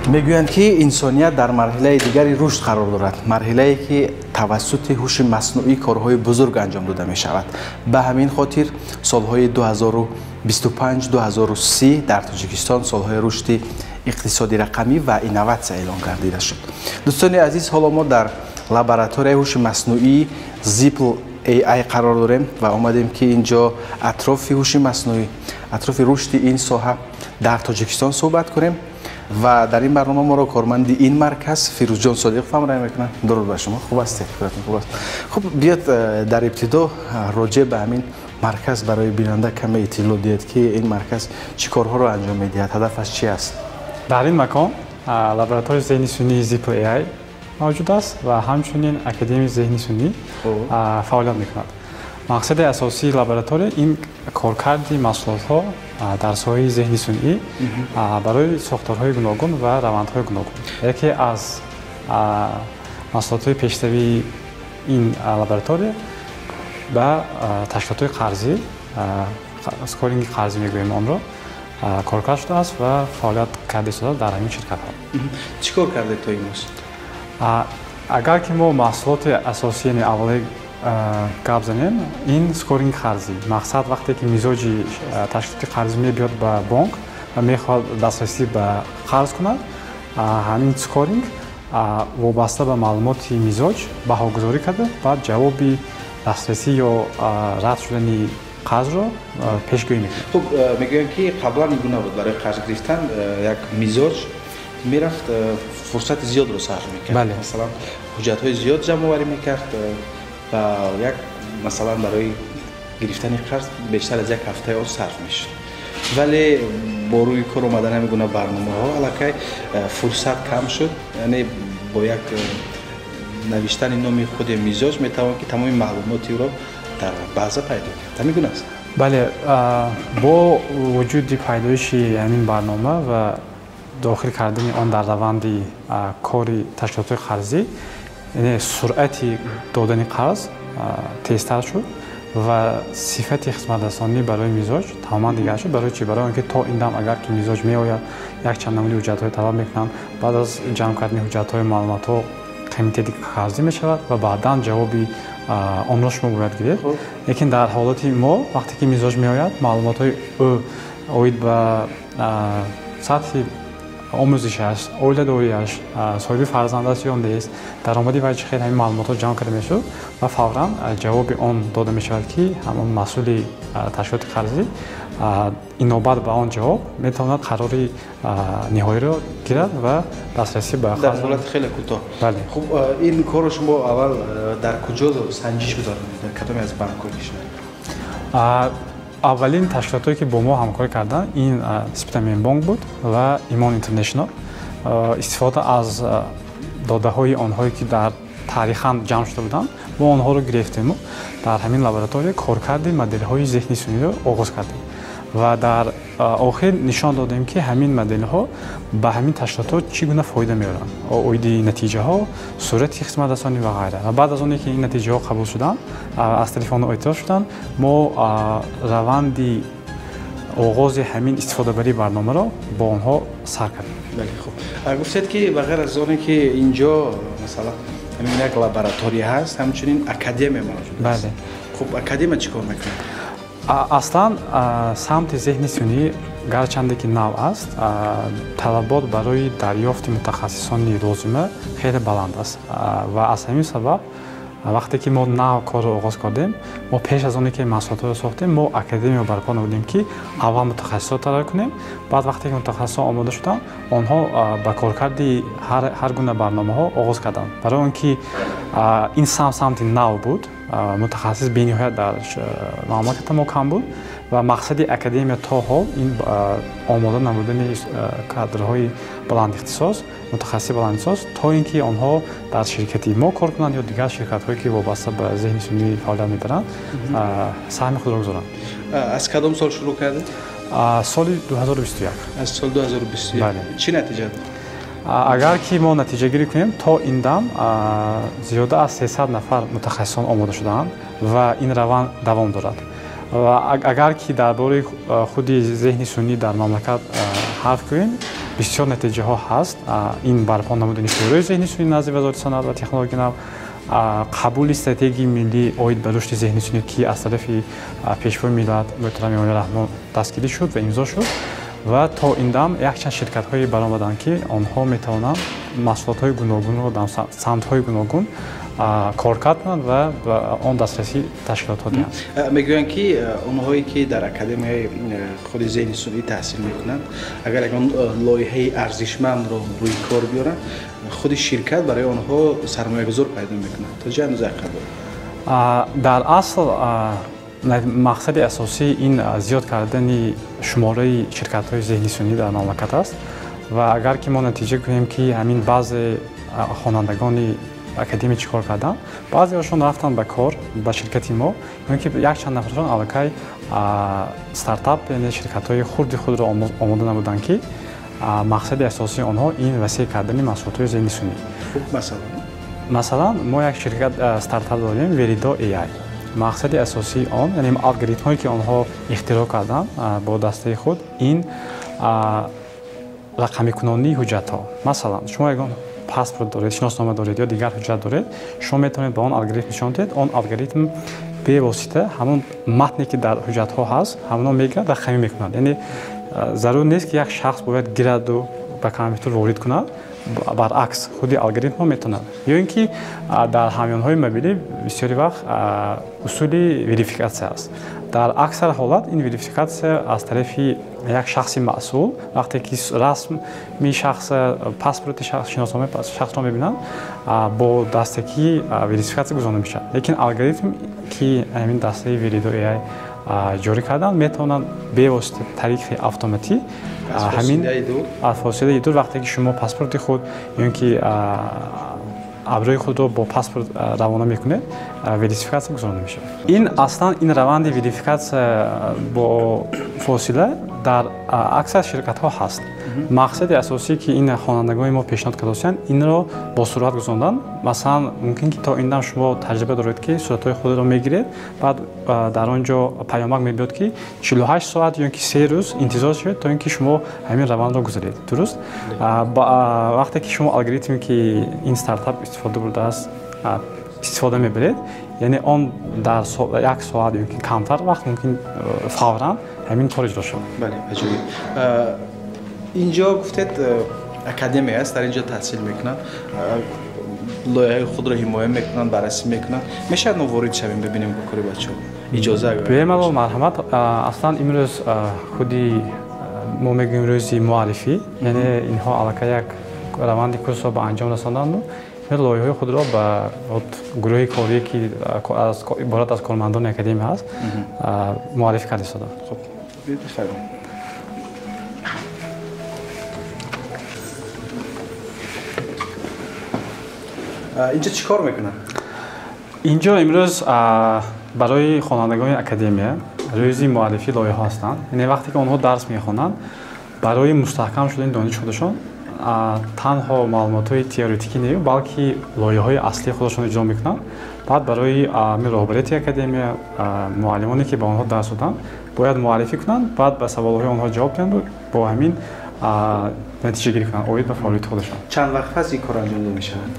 میگویند که انسانیت در مرحله دیگری رشد قرار دارد، مرحله‌ای که توسط هوش مصنوعی کارهای بزرگ انجام داده می شود. به همین خاطر سالهای 2025 2030 در تاجیکستان سالهای رشد اقتصادی رقمی و اینوواسیون اعلام گردیده شد. دوستان عزیز، حالا ما در لابراتوری هوش مصنوعی زیپل AI قرار داریم و آمدیم که اینجا اطراف هوش مصنوعی، اطراف رشد این ساحه در تاجیکستان صحبت کنیم و در این برنامه ما را کارمند این مرکز فیروز جان صادق فهمرایی میکنن. درود بر شما. خوب هستید؟ خوب است. خب بیاد در ابتدا راجع به همین مرکز برای بیننده کمی اطلاع دهید که این مرکز چه کارها را انجام میدهد، هدفش چی است؟ در این مکان لابراتوری ذهنی سنی زیپل AI موجود است و همچنین اکادمی ذهنی سنی فعالیت میکند. مقصد اساسی لابراتوری این کارکرد محصولات در ساحه ذهنی سنی برای ساختارهای گوناگون و روندهای گوناگون. یکی از محصولات پیشروی این لابراتوری به تشکیلات قرضی، اسکورینگ قرضی میگوییم آن را، کارکرد شده است و فعالیت کرده شده در همین شرکت ها. چی کار کرده تا امروز؟ اگر که ما محصولات اساسی اولی گپ زنیم، این اسکورینگ قرضی مقصد وقتی که مزاجی تشکیلات قرضی میاد به بانک و میخواد دسترسی به قرض کنه، همین اسکورینگ وابسته به معلومات مزاج بهاگذاری کرده بعد جوابی دسترسی یا رد شدن قرض را پیشگویی میکنه. خب میگویم که قبلا اینگونه بود، برای قرض گرفتن یک مزاج میرفت فرصت زیاد رو صرف میکرد. بله. مثلا حجت های زیاد جمع آوری میکرد و یک مثلا برای گرفتن قرض بیشتر از یک هفته ها صرف میشه. ولی با روی کار اومدن همین برنامه ها الکی فرصت کم شد، یعنی با یک نوشتن نام خود مزاج میتوان که تمام معلوماتی رو در بازه پیدا کرد. همین گونه است. بله، با وجود پیدایش همین برنامه و داخل کردن آن در روند کاری تشکیلات قرضی، یعنی سرعت دادن قرض تیزتر شد و صفت خدمت رسانی برای مزاج تماما دیگر شد. برای چی؟ برای اینکه تا این دم اگر که مزاج میآید یک چند نمونه حجت های طلب میکنن، بعد از جمع کردن حجت های معلومات ها قیمت دیگه قرضی می شود و بعدا جوابی آن را شما باید گرفت. لیکن در حالت ما وقتی که مزاج میآید، معلومات های او اوید به سطح آموزشش، اولادوریش، صاحب فرزند است یا نیست، درآمدی و خیلی همین معلومات رو جمع کرده میشه و فوراً جواب آن داده می شود که همون مسئول تشکیلات قرضی این نوبت به آن جواب میتواند قرار نهایی را گیرد و دسترسی به در حالت خیلی کوتاه. بله. خب این کار شما اول در کجا سنجش گذارید؟ در کدام از بانک‌های کشور؟ اولین تشکیلاتی که با ما همکاری کردن این سپیتامین بانک بود و ایمان اینترنشنال. استفاده از داده های آنهایی که در تاریخاً جمع شده بودن ما آنها رو گرفتیم و در همین لابراتوری کارکرد مدل های ذهنی سنی رو آغاز کردیم و در آخر نشان دادیم که همین مدل ها به همین تشکیلات چگونه فایده میارن، اویدی نتیجه ها، صورت خدمت رسانی و غیره. و بعد از اونی که این نتیجه ها قبول شدن، از طرف آن اعتراف شدن، ما روندی آغاز همین استفاده بری برنامه را با آنها سر کردیم. بله. خب گفتید که بغیر از آنی که اینجا مثلا همین یک لابراتوری هست، همچنین اکادمی موجود است. بله. خب اکادمی چیکار میکنه؟ اصلا سمت ذهنی سنی گرچنده که نو است، طلبات برای دریافت متخصصان لازمه خیلی بلند است و از همین سبب وقتی که ما نو کار رو آغاز کردیم، ما پیش از اونی که محصولات رو ساختیم، ما اکادمی رو برپا نمودیم که اول متخصصات طراحی کنیم، بعد وقتی که متخصصان آماده شدن، آنها با کارکرد هر گونه برنامه ها آغاز کردن. برای اینکه این سمت نو بود، متخصص بی‌نهایت در مملکت ما کم بود و مقصد اکادمی تا حال این آماده نمودن کادرهای بلند اختصاص، متخصص بلند اختصاص تا اینکه آنها در شرکتی ما کار کنند یا دیگر شرکت‌هایی که وابسته به ذهنی سنی فعالیت می‌دارند سهم خود را گذارند. از کدام سال شروع کردید؟ سال 2021. از سال 2021. بله. چی نتیجه داد؟ اگر که ما نتیجه گیری کنیم، تا این دم زیاده از 300 نفر متخصصان آماده شدند و این روند دوام دارد ва агар ки дар бораи худи зеҳни сунъӣ дар мамлакат ҳарф кунем, бисёр натиҷаҳо ҳаст. Ин барпо намудани шӯрои зеҳни сунъӣ назди вазорати саноат ва технологияи нав, қабули стратегияи миллӣ оид ба рушди зеҳни сунъӣ ки аз тарафи пешвои миллат муҳтарами Эмомали Раҳмон дастгирӣ шуд ва имзо шуд, ва то ин дам якчанд ширкатҳое баромаданд ки онҳо метавонанд маҳсулотҳои гуногунро дар самтҳои гуногун кор карданд ва ба он дастрасӣ ташкилотҳо диҳанд. мегӯянд ки онҳое ки дар академияи худи зеҳни сунъӣ таҳсил мекунанд, агар ягон лоиҳаи арзишмандро рӯи кор биёранд, худи ширкат барои онҳо сармоягузор пайдо мекунад. То чӣ андоза қабул? дар асл мақсади асосӣ ин зиёд кардани шумораи ширкатҳои зеҳни сунъӣ дар мамлакат аст ва агар ки мо натиҷа кунем ки ҳамин баъзе хонандагони академия чӣ кор карданд, баъзеҳошон рафтанд ба кор ба ширкати мо, ки якчанд нафаршон аллакай стартап, яъне ширкатҳои хурди худро омода намуданд ки мақсади асосии онҳо ин васеъ кардани маҳсулотҳои зеҳни сунъӣ. Масалан, мо як ширкат стартап дорем, Verido AI. мақсади асосии он, яъне алгоритмҳое ки онҳо ихтироъ карданд бо дастаи худ, ин рақамикунонии ҳуҷҷатҳо. Масалан, шумо ягон паспорт доред, шиноснома доред ё дигар ҳуҷҷат доред, шумо метавонед ба он алгоритм нишон диҳед, он алгоритм бевосита ҳамон матне ки дар ҳуҷҷатҳо ҳаст, ҳамоно мегирад, рақамӣ мекунад. Яъне зарур нест ки як шахс бояд гираду ба компютер ворид кунад, баръакс худи алгоритмҳо метавонад. ё ин ки дар ҳамёнҳои мобилӣ бисёри вақт усули верификатсия аст. дар аксар ҳолат ин верификатсия аз тарафи як шахси масъул, вақте ки расми шахс, паспорти шахс, шиносномаи шахсро мебинанд, бо дастагӣ верификатсия гузаронда мешавад. Лекин алгоритм ки ҳамин дастаи Verido AI ҷорӣ карданд, метавонанд бевосита тариқи автоматӣ ҳамин аз фосилаи дур, вақте ки шумо паспорти худ ё ин ки абрӯи худро бо паспорт равона мекунед, верификатсия гузаронда мешавад. Ин аслан ин раванди верификатсия бо фосила дар аксар ширкатҳо ҳаст. Мақсади асосие ки ин хонандагони мо пешниҳод карданд, инро бо сурат гузарондан. Масалан, мумкин ки то ин дам шумо таҷриба доред ки суратҳои худро мегиред, баъд дар он ҷо паёмак мебиёд ки 48 соат ё ки 3 рӯз интизор шавед то ин ки шумо ҳамин равандро гузаред. Дуруст? Вақте ки шумо алгоритме ки ин стартап истифода бурдааст истифода мебаред, яъне он дар 1 соат ё ки камтар вақт мумкин фавран ҳамин кор иҷро шавад. Бале, аҷоиб. инҷо гуфтед академия аст, дар инҷо таҳсил мекунанд, лоиҳаи худро ҳимоя мекунанд, баррасӣ мекунанд. мешавад мо ворид шавем бибинем бо кори бачаҳо? иҷоза агар бемалол марҳамат. Аслан имрӯз худи мо мегӯем рӯзи муаллифӣ, яъне инҳо аллакай як раванди курсро ба анҷом расонданду лоиҳаи худро ба гурӯҳи корие ки иборат аз кормандони академия ҳаст, муаллиф карда истоданд. Хуб, бифармоед. инҷо чӣ кор мекунанд? инҷо имрӯз барои хонандагони академия рӯзи муаллифии лоиҳаҳо ҳастанд. Яъне вақте ки онҳо дарс мехонанд, барои мустаҳкам шудани дониш худашон танҳо маълумотҳои теоретикӣ не, балки лоиҳаҳои аслии худашон иҷро мекунанд. баъд барои роҳбарияти академия, муаллимоне ки ба онҳо дарс доданд, бояд муаллифӣ кунанд, баъд ба саволҳои онҳо ҷавоб диҳанд, бо ҳамин натиҷагирӣ кунанд оид ба фаъолияти худашон. чанд вақт пас ин кор анҷом дода мешавад?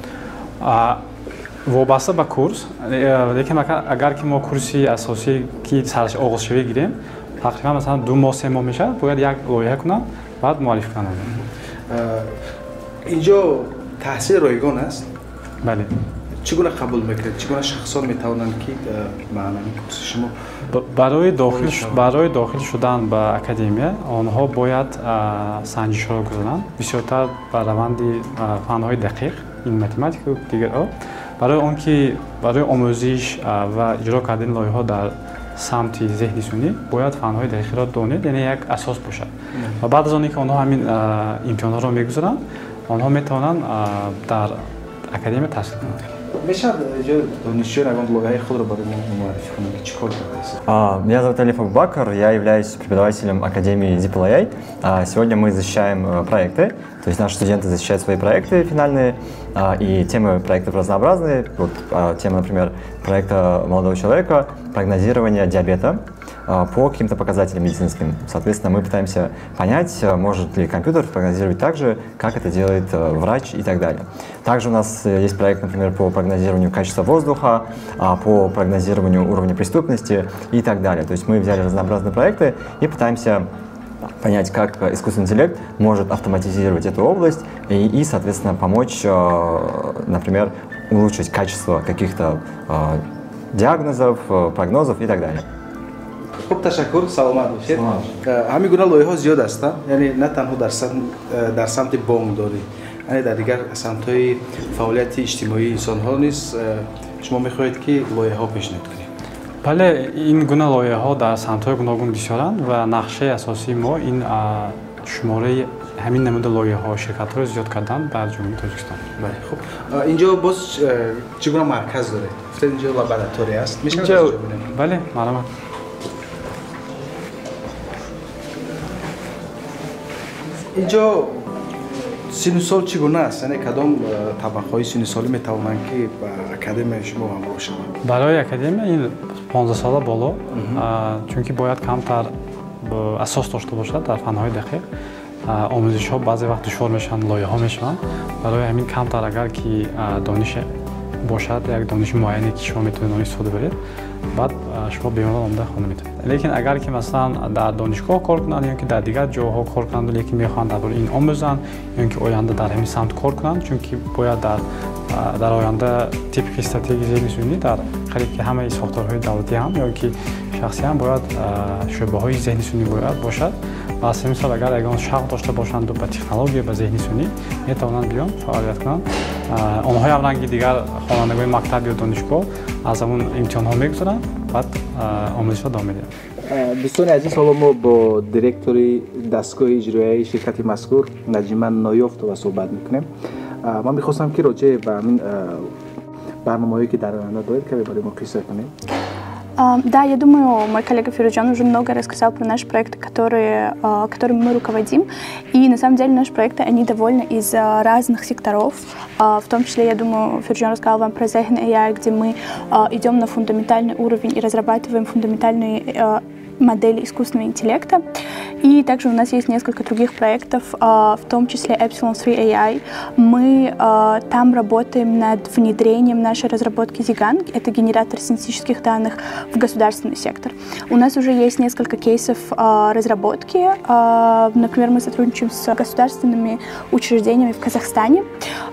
вобаста ба курс, лекин агар ки мо курси асосӣ ки оғозшавӣ гирем, тақрибан масалан 2 моҳ 3 моҳ мешавад, бояд як лоиҳа кунанд, баъд муаллиф кунанд. инҷо таҳсил ройгон аст? бале. чӣ гуна қабул мекунед? чӣ гуна шахсон метавонанд ки ба ҳамин курси шумо? барои дохил шудан ба академия онҳо бояд санҷишҳоро гузаранд, бисёртар ба раванди фанҳои дақиқ, ин математику дигарҳо. барои омӯзиш ва иҷро кардани лоиҳаҳо дар самти зеҳни сунъӣ бояд фанҳои дақиқро донед, яъне як асос бошад. ва баъд аз оне ки онҳо ҳамин имтиҳонҳоро мегузаранд, онҳо метавонанд дар академия таҳсил кунанд. мешавад инҷо донишҷӯён ягон лоиҳаи худро барои мо муаррифӣ кунанд ки чӣ кор кардаест? Меня зовут Алиф Абубакр, я являюсь преподавателем Академии ZeepLAI. Сегодня мы защищаем проекты, то есть наши студенты защищают свои проекты финальные, и темы проектов разнообразные. Вот тема, например, проекта молодого человека прогнозирования диабета по каким-то показателям медицинским. Соответственно, мы пытаемся понять, может ли компьютер прогнозировать так же, как это делает врач и так далее. Также у нас есть проект, например, по прогнозированию качества воздуха, по прогнозированию уровня преступности и так далее. То есть мы взяли разнообразные проекты и пытаемся понять, как искусственный интеллект может автоматизировать эту область и соответственно, помочь, например, улучшить качество каких-то диагнозов, прогнозов и так далее. خوب تشکر سلامت باشید. همین گونه لایه‌ها زیاد هستند، یعنی نه تنها در سمت بانکداری، یعنی در دیگر سمت‌های فعالیت اجتماعی انسان‌ها نیز شما می‌خواهید که لایه‌ها پیشنهاد کنید. بله، این گونه لایه‌ها در سمت‌های گوناگون بسیارند و نقشه اساسی ما این شماره همین نمود لایه‌ها شرکت‌ها رو زیاد کردن در جمهوری تاجیکستان. بله، خب اینجا باز چگونه مرکز داره؟ گفتید اینجا لابراتوری است. میشه اینجا ببینیم؟ بله، معلومه. اینجا سینوسال چگونه است؟ یعنی کدام طبقه‌های سینوسالی میتوانند که با اکادمی شما همراه شوند؟ برای اکادمی این 15 ساله بالا، چون که باید کمتر اساس داشته باشد در فن‌های دقیق. آموزش‌ها بعضی وقت دشوار میشن، لایه‌ها میشن. برای همین کمتر اگر که دانش باشد، یک دانش معینی که شما میتونید آن استفاده برید، بعد شما بیماران آمده خانه میتونید. لیکن اگر که مثلا در دانشگاه کار کنند یا که در دیگر جاها کار کنند لیکن میخوان درباره این آموزن یا که آینده در همین سمت کار کنند، چون که باید در آینده تیپیک استراتژی ذهنی سنی در خلیج که همه ساختارهای دولتی هم یا که شخصی هم باید شعبه‌های ذهنی سنی باید باشد. و از همین سال اگر اگران شغل داشته باشند و به تکنولوژی و ذهنی سنی میتوانند بیان فعالیت کنند. آنها هم رنگی دیگر خوانندگان مکتب یا دانشگاه از اون امتحان‌ها میگذارند، بعد آموزش ادامه میدن. دوستان عزیز، حالا ما با دیرکتوری دستگاه اجرایی شرکت مذکور نجیمن نایافت و صحبت میکنیم. من میخواستم که راجع به همین برنامه‌هایی که در آینده دارید که برای ما قصه کنید. Да, я думаю, мой коллега Фируджан уже много рассказал про наши проекты, которыми мы руководим. И на самом деле наши проекты, они довольно из разных секторов. В том числе, я думаю, Фируджан рассказал вам про Zeichen AI, где мы идем на фундаментальный уровень и разрабатываем фундаментальные модели искусственного интеллекта. И также у нас есть несколько других проектов, в том числе Epsilon 3 AI. Мы там работаем над внедрением нашей разработки Zigan, это генератор синтетических данных, в государственный сектор. У нас уже есть несколько кейсов разработки. Например, мы сотрудничаем с государственными учреждениями в Казахстане.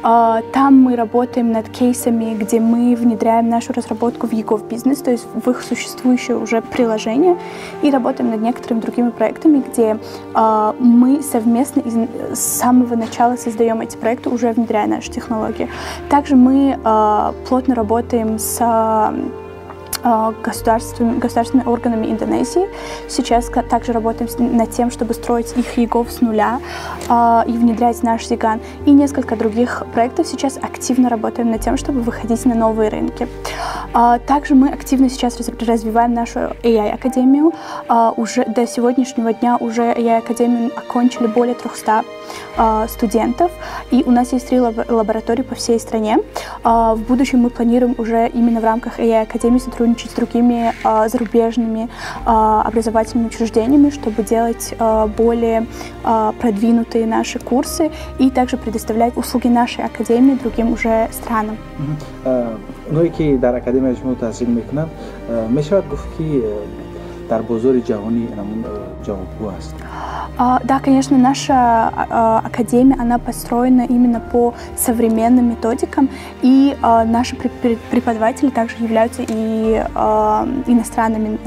Там мы работаем над кейсами, где мы внедряем нашу разработку в ЕГОВ бизнес, то есть в их существующее уже приложение. И работаем над некоторыми другими проектами, где мы совместно с самого начала создаем эти проекты, уже внедряя наши технологии. Также мы плотно работаем с государственными органами Индонезии. Сейчас также работаем над тем, чтобы строить их ЕГОВ с нуля и внедрять наш Zigan. И несколько других проектов сейчас активно работаем над тем, чтобы выходить на новые рынки. Также мы активно сейчас развиваем нашу AI-академию. Уже до сегодняшнего дня уже AI-академию окончили более 300 студентов. И у нас есть 3 лаборатории по всей стране. В будущем мы планируем уже именно в рамках AI-академии сотрудничать с другими зарубежными образовательными учреждениями, чтобы делать более продвинутые наши курсы и также предоставлять услуги нашей академии другим уже странам. اونایی که در اکادمی شما تحصیل میکنند میشود گفت که در بازار جهانی نمون جوابگو است. Да, конечно, наша академия, она построена именно по современным методикам, и наши преподаватели также являются и иностранными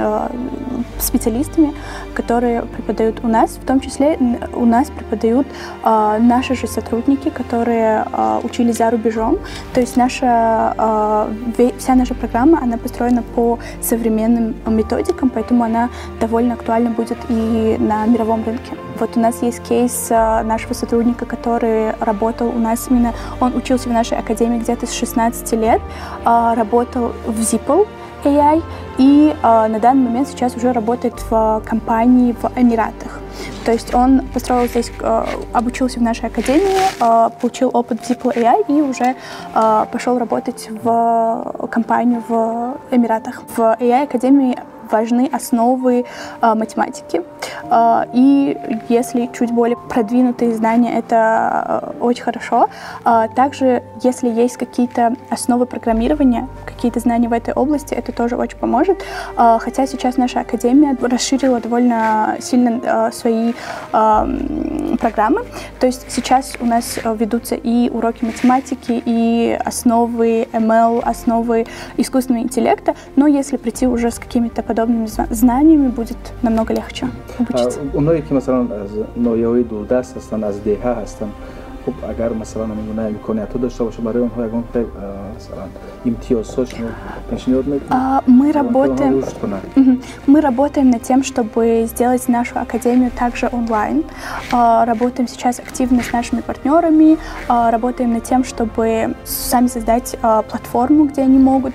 специалистами, которые преподают у нас. В том числе у нас преподают наши же сотрудники, которые учились за рубежом. То есть вся наша программа, она построена по современным методикам, поэтому она довольно актуальна будет и на мировом рынке. Вот у нас есть кейс нашего сотрудника, который работал у нас именно, он учился в нашей академии где-то с 16 лет, работал в ZIPL. AI и на данный момент сейчас уже работает в компании в Эмиратах. То есть он построил здесь, обучился в нашей академии, получил опыт в Zippo AI и уже пошел работать в компанию в Эмиратах. В AI-академии важны основы математики. И если чуть более продвинутые знания, это очень хорошо. Также, если есть какие-то основы программирования, какие-то знания в этой области, это тоже очень поможет. Хотя сейчас наша академия расширила довольно сильно свои программы. То есть сейчас у нас ведутся и уроки математики, и основы ML, основы искусственного интеллекта. Но если прийти уже с какими-то подобными знаниями, будет намного легче обучиться. اونایی که مثلا از ناحیه‌های دوردست هستن، از دهه هستن، خب اگر مثلا نمونه امکانیت داشته باشه برای اونها یگان مثلا امتیازهاشون پیشنهاد میکنید. Мы работаем над тем, чтобы сделать нашу академию также онлайн. Работаем сейчас активно с нашими партнерами, работаем над тем, чтобы сами создать платформу, где они могут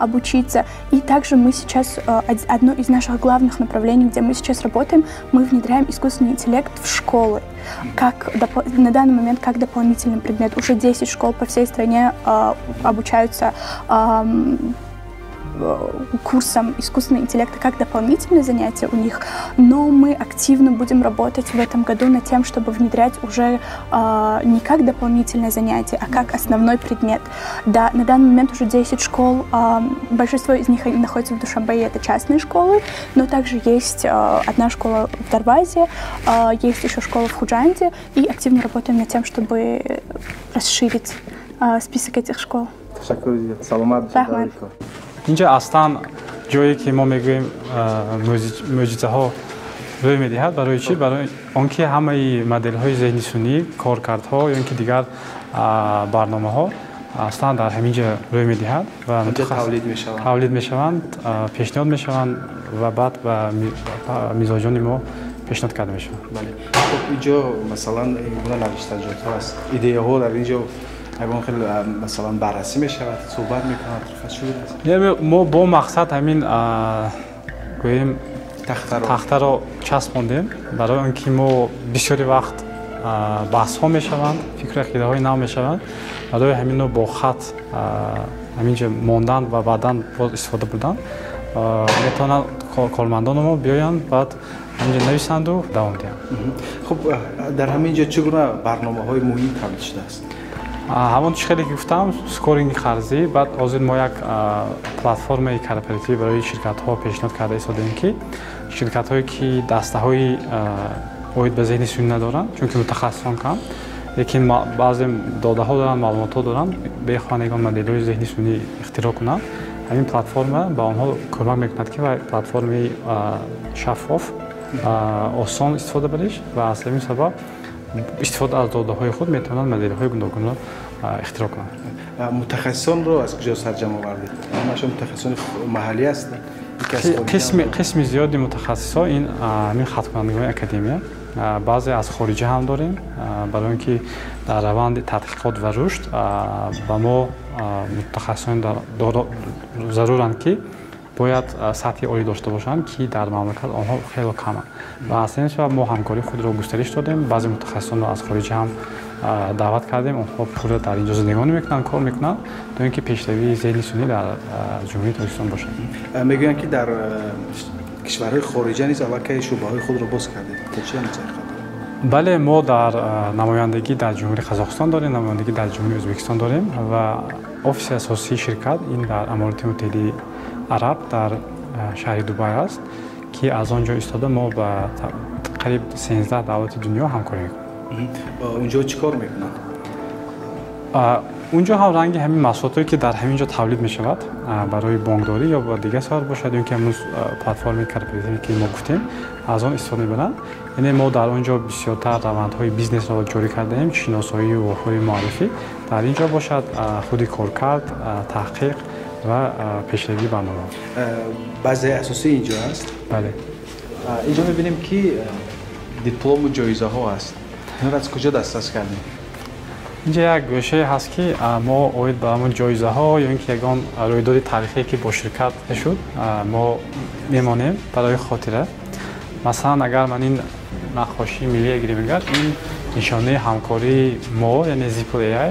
обучиться. И также мы сейчас, одно из наших главных направлений, где мы сейчас работаем, мы внедряем искусственный интеллект в школы. На данный момент как дополнительный предмет. Уже 10 школ по всей стране обучаются курсам искусственного интеллекта как дополнительное занятие у них, но мы активно будем работать в этом году над тем, чтобы внедрять уже не как дополнительное занятие, а как основной предмет. Да, на данный момент уже 10 школ, большинство из них находятся в Душанбе, это частные школы, но также есть одна школа в Дарвазе, есть еще школа в Худжанде, и активно работаем над тем, чтобы расширить список этих школ. اینجا اصلا جایی که ما میگوییم معجزه ها روی میدهد برای چی؟ برای آنکه همه مدل های ذهنی سنی، کارکردها یا اینکه دیگر برنامه ها اصلا در همینجا روی میدهد و تولید میشوند، پیشنهاد میشوند و بعد به میزاجان ما پیشنهاد کرده میشوند. بله. خب اینجا مثلا این نوشته جات هست، ایده ها در اینجا اگر خیلی مثلا بررسی میشود، صحبت میکنند، یعنی ما با مقصد همین گوییم تخته را چسباندیم برای اینکه ما بسیاری وقت بحث ها میشوند، فکر عقیده های نو میشوند، برای همین با خط همینجا ماندن و بعدا استفاده بودن میتونن کارمندان ما بیایند بعد همینجا نویسند و دوام دهند. خب در همینجا چگونه برنامه های مهم تولید شده است؟ همون چیزی که گفتم، سکورینگ خرجی، بعد حاضر ما یک پلتفرم کارپراتیو برای شرکت ها پیشنهاد کرده ایستادیم که شرکت هایی که دسته های اوید به ذهن سنی ندارن، چون که متخصصان کم، لیکن بعضی داده ها دارن، معلومات ها دارن، بخوان یگان مدل های ذهنی سنی اختراع کنند. همین پلتفرم با آنها کمک میکند که پلتفرم شفاف، آسان استفاده بهش و از همین سبب استفاده از داده های خود میتونن مدل های گوناگون را اختراع کنند. متخصصان رو از کجا سرجم آوردید؟ همشون متخصصان محلی هستند؟ قسم زیادی متخصصا این خط کنندگان اکادمی، بعضی از خارجی هم داریم برای اینکه در روند تحقیقات و رشد با ما متخصصان ضرورند که باید سطح عالی داشته باشند که در مملکت آنها خیلی کمه و از این سبب ما همکاری خود را گسترش دادیم. بعضی متخصصان را از خارج هم دعوت کردیم، آنها پول در اینجا زندگانی میکنن، کار میکنن تا اینکه پیشروی ذهنی سنی در جمهوری تاجیکستان باشه. میگویند که در کشورهای خارجی نیز البته شعبه‌های خود را باز کردید. چه می‌گویید؟ بله، ما در نمایندگی در جمهوری قزاقستان داریم، نمایندگی در جمهوری ازبکستان داریم و افیس اساسی شرکت این در امارات متحده عرب در شهر دبی است که از آنجا ایستاده ما با قریب 13 دولت دنیا همکاری میکنیم. اونجا چیکار میکنند؟ اونجا هم رنگ همین محصولاتی که در همینجا تولید میشود برای بانکداری یا با دیگه سال باشد، اینکه امروز پلتفرم کارپراتیوی که ما گفتیم از آن استفاده میبرند. یعنی ما در اونجا بسیارتر روندهای بیزنس را جاری کرده ایم، شناسایی و راههای معرفی در اینجا باشد، خود کارکرد، تحقیق و پیشروی برنامه. بازه اساسی اینجا است؟ بله. اینجا می‌بینیم که دیپلم و جایزه ها هست. اینا را از کجا دسترس کردیم؟ اینجا یک گوشه هست که ما اوید به همون جایزه ها یا اینکه یگان رویداد تاریخی که با شرکت شد ما میمانیم برای خاطره. مثلا اگر من این نقاشی ملی گیریم این نشانه همکاری ما یعنی زیپل ای آی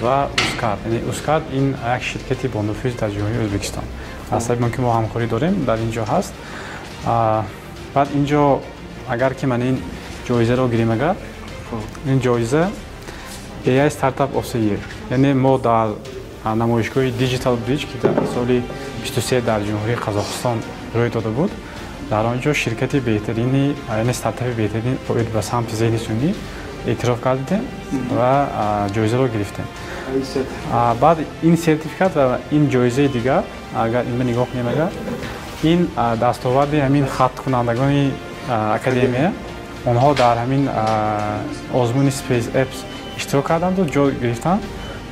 و اوسکارد. یعنی اوسکارد این یک شرکتی با نفوذ در جمهوری ازبکستان. اصلا ما که ما همکاری داریم در اینجا هست. بعد اینجا اگر که من این جایزه رو گیریم این جایزه AI Startup of the Year. یعنی ما در نمایشگاه دیجیتال بریج که در سال 23 در جمهوری قزاقستان روی داده بود، در آنجا شرکت بهترینی یعنی استارتاپ بهترین باید به سمت ذهن سنی اعتراف کردیم و جایزه رو گرفتیم. بعد این سرتیفیکات و این جایزه دیگر اگر این نگاه کنیم این دستاورد همین خط کنندگان اکادمیه آنها در همین آزمون سپیس اپس اشتراک کردند و جای گرفتند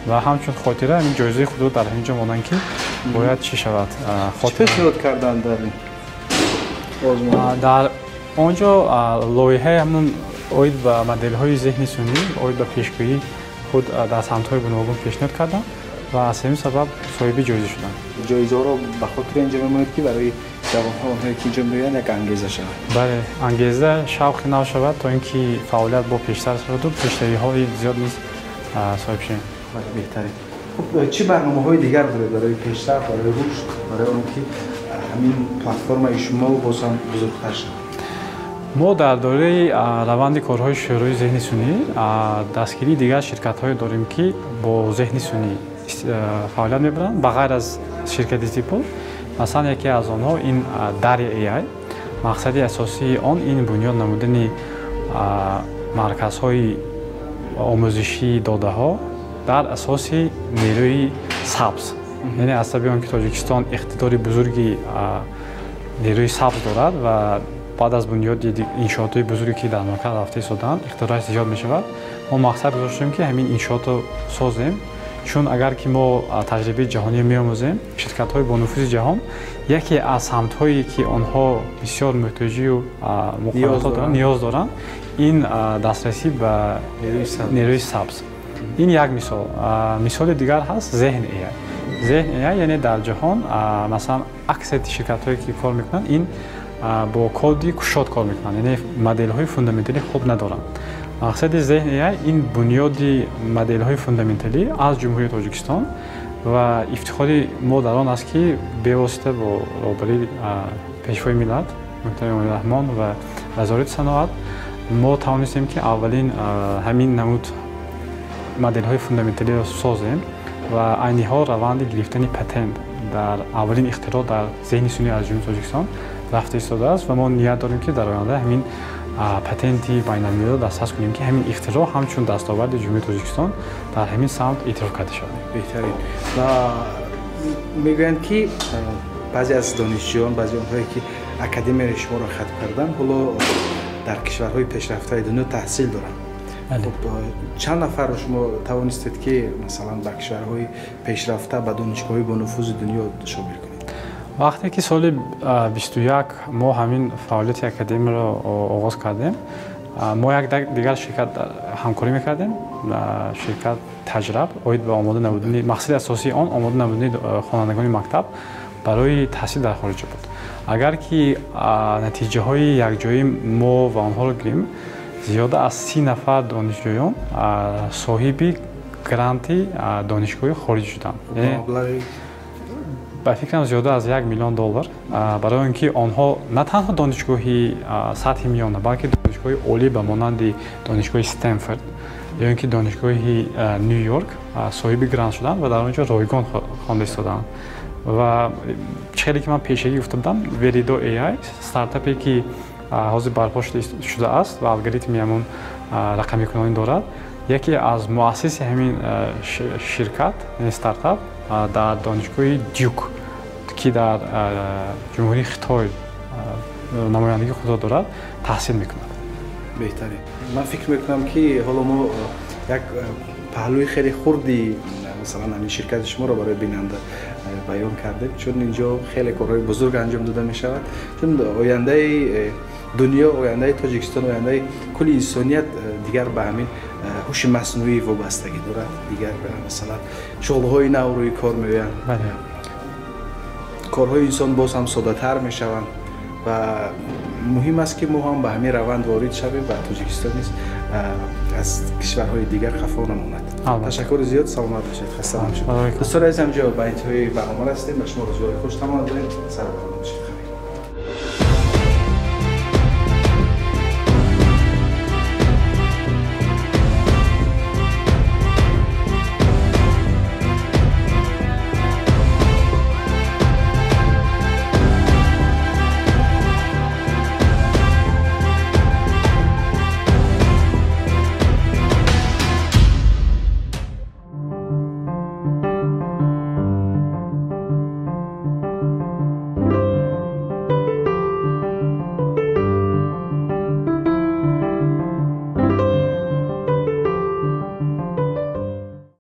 و همچون خاطره همین جایزه خود در اینجا ماندن که باید چی شود. چه اشتراک کردند در این آزمون؟ در آنجا لایحه همون اوید به مدل‌های ذهن سنی اوید به پیشگویی خود در سمت‌های گوناگون پیشنهاد کردند و از همین سبب صاحب جایزه شدند. جایزه رو به خاطر اینجا می‌ماند که برای جوان‌ها اونهایی که اینجا می‌آیند یک انگیزه شود. بله، انگیزه شوق نو شود تا اینکه فعالیت با پیشتر شود و پیشتری‌های زیاد نیز صاحب شویم. بهتره. خب چه برنامه‌های دیگر دارید برای پیشرفت، برای رشد، برای اینکه همین پلتفرم شما بازم بزرگتر شود؟ ما در دوره روند کارهای شوروی ذهن سنی دستگیری دیگر شرکت‌های داریم که با ذهن سنی فعالیت می‌برند بغیر از شرکت زیپل. مثلا یکی از آنها این دریا ای آی. مقصد اساسی آن این بنیاد نمودن مرکزهای آموزشی داده‌ها در اساس نیروی سبز. یعنی از طبیعی آنکه تاجیکستان اقتدار بزرگی نیروی سبز دارد و بعد از بنیاد انشاءات بزرگی که در مملکت رفته ایستادند اقتدارش زیاد می‌شود. ما مقصد گذاشتیم که همین انشاءات رو سازیم، چون اگر که ما تجربه جهانی می‌آموزیم شرکت‌های با نفوذ جهان یکی از سمت‌هایی که آنها بسیار محتاجی و مقاومت دارند نیاز دارند این دسترسی به نیروی سبز. این یک مثال. مثال دیگر هست ذهن ای آی. ذهن ای آی یعنی در جهان مثلا اکثر شرکت‌هایی که کار می‌کنند این با کدی کشاد کار می‌کنند، یعنی مدل‌های فوندامنتالی خوب ندارند. مقصد ذهن ای آی این بنیادی مدل‌های فوندامنتالی از جمهوری تاجیکستان و افتخاری ما در آن است که به واسطه با رهبری پیشوای ملت محترم رحمان و وزارت صنعت ما توانستیم که اولین همین نمود مدل‌های فوندامنتالی را سازیم و عینی‌ها روند گرفتن پتنت در اولین اختراع در ذهن سنی از جمهوری تاجیکستان رفته ایستاده است و ما نیت داریم که در آینده همین پتنتی بین‌المللی دسترس کنیم که همین اختراع همچون دستاورد جمهوری تاجیکستان در همین سمت اعتراف کرده شود. بهترین. و میگویند که بعضی از دانشجویان بعضی اونهایی که اکادمی شما را ختم کردن حالا در کشورهای پیشرفته دنیا تحصیل دارند. خب چند نفر شما توانستید که مثلا در کشورهای پیشرفته به دانشگاه‌های با نفوذ دنیا شامل کنید؟ وقتی که سال 21 ما همین فعالیت اکادمی را آغاز کردیم ما یک دیگر شرکت همکاری میکردیم شرکت تجربه اوید به آماده نمودن مقصد اساسی آن آماده نمودن خوانندگان مکتب برای تحصیل در خارج بود. اگر که نتیجه های یک جایی ما و آنها را گیریم زیاده از 30 نفر دانشجویان صاحب گرانتی دانشگاه خارجی شدند. به فکرم زیاده از $1 میلیون برای اینکه آنها نه تنها دانشگاهی سطح میانه بلکه دانشگاه عالی به مانند دانشگاه استنفورد یا اینکه دانشگاه نیویورک صاحب گرانت شدند و در آنجا رایگان خوانده ایستادند. و چیزی که من پیشگی گفتم وریدو ای آی استارتاپی که حاضر برپا شده است و الگوریتم همون رقمی کنانی دارد. یکی از مؤسس همین شرکت استارتاپ در دانشگاه دیوک که در جمهوری خیتای نمایندگی خود دارد تحصیل میکند. بهتره. من فکر میکنم که حالا ما یک پهلوی خیلی خردی مثلا همین شرکت شما رو برای بیننده بیان کردیم، چون اینجا خیلی کارهای بزرگ انجام داده می شود، چون آینده دنیا آینده تاجیکستان آینده کل انسانیت دیگر به همین هوش مصنوعی وابستگی دارد. دیگر مثلا شغل‌های نو روی کار می‌آیند. بله. کارهای انسان باز هم ساده‌تر می‌شوند و مهم است که ما هم به همین روند وارد شویم و تاجیکستان نیز از کشورهای دیگر خفا نماند. تشکر زیاد. سلامت باشید. خسته نباشید. دوستان عزیزم، با انتهای برنامه رسیدیم. به شما روزگار خوش تمام داریم. سلام باشید.